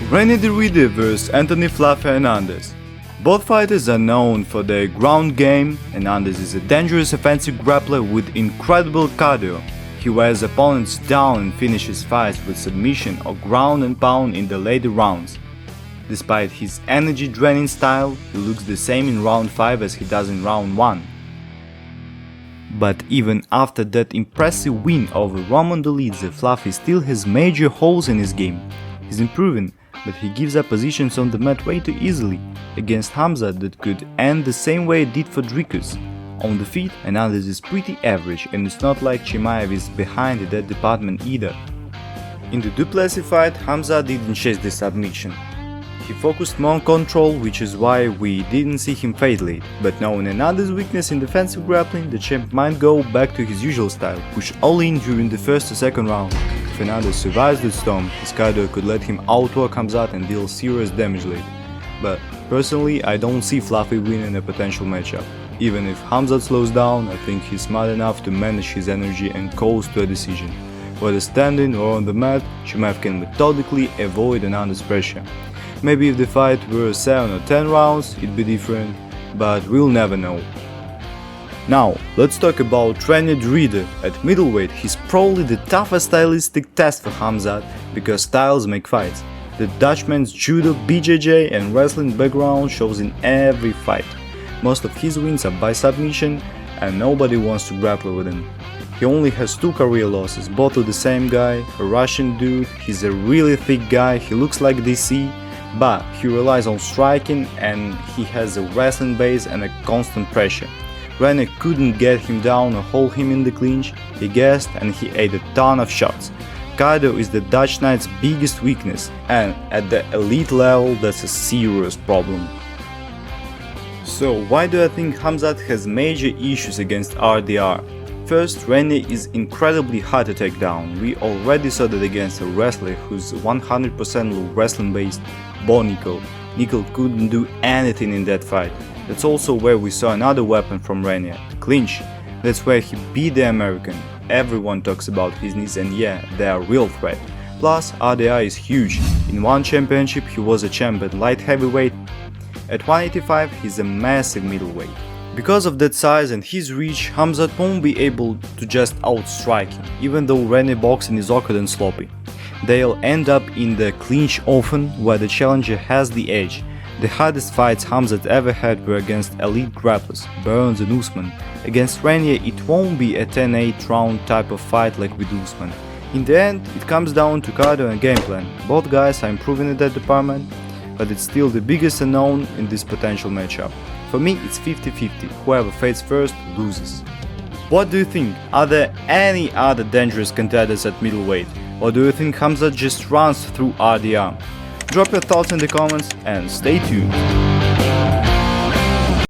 Reinier de Ridder vs Fluffy Hernandez. Both fighters are known for their ground game. Hernandez is a dangerous offensive grappler with incredible cardio. He wears opponents down and finishes fights with submission or ground and pound in the later rounds. Despite his energy-draining style, he looks the same in round 5 as he does in round 1. But even after that impressive win over Roman Dolidze, Fluffy still has major holes in his game. He's improving, but he gives up positions on the mat way too easily against Khamzat that could end the same way it did for Dricus. On the feet, Hernandez is pretty average, and it's not like Chimaev is behind in that department either. In the Duplessis fight, Khamzat didn't chase the submission. He focused more on control, which is why we didn't see him fade late. But knowing Hernandez's weakness in defensive grappling, the champ might go back to his usual style, push all in during the first or second round. If Hernandez survives the storm, his cardio could let him outwork Khamzat and deal serious damage late. But personally, I don't see Fluffy winning a potential matchup. Even if Khamzat slows down, I think he's smart enough to manage his energy and coast to a decision. Whether standing or on the mat, Chimaev can methodically avoid Hernandez's pressure. Maybe if the fight were 7 or 10 rounds, it'd be different, but we'll never know. Now, let's talk about Reinier de Ridder. At middleweight, he's probably the toughest stylistic test for Khamzat, because styles make fights. The Dutchman's judo, BJJ and wrestling background shows in every fight. Most of his wins are by submission, and nobody wants to grapple with him. He only has 2 career losses, both to the same guy, a Russian dude. He's a really thick guy, he looks like DC, but he relies on striking and he has a wrestling base and a constant pressure. Reinier couldn't get him down or hold him in the clinch, he gassed and he ate a ton of shots. Cardio is the Dutch Knight's biggest weakness, and at the elite level that's a serious problem. So why do I think Khamzat has major issues against RDR? First, Reinier is incredibly hard to take down. We already saw that against a wrestler who's 100% wrestling based, Nico. Nico couldn't do anything in that fight. That's also where we saw another weapon from Reinier, the clinch. That's where he beat the American. Everyone talks about his knees, and yeah, they are a real threat. Plus, RDR is huge. In one championship he was a champ at light heavyweight. At 185 he's a massive middleweight. Because of that size and his reach, Khamzat won't be able to just outstrike him, even though Reinier boxing is awkward and sloppy. They'll end up in the clinch often, where the challenger has the edge. The hardest fights Khamzat ever had were against elite grapplers, Burns and Usman. Against Reinier it won't be a 10-8 round type of fight like with Usman. In the end, it comes down to cardio and game plan. Both guys are improving in that department, but it's still the biggest unknown in this potential matchup. For me, it's 50-50, whoever fades first loses. What do you think? Are there any other dangerous contenders at middleweight? Or do you think Khamzat just runs through RDR? Drop your thoughts in the comments and stay tuned.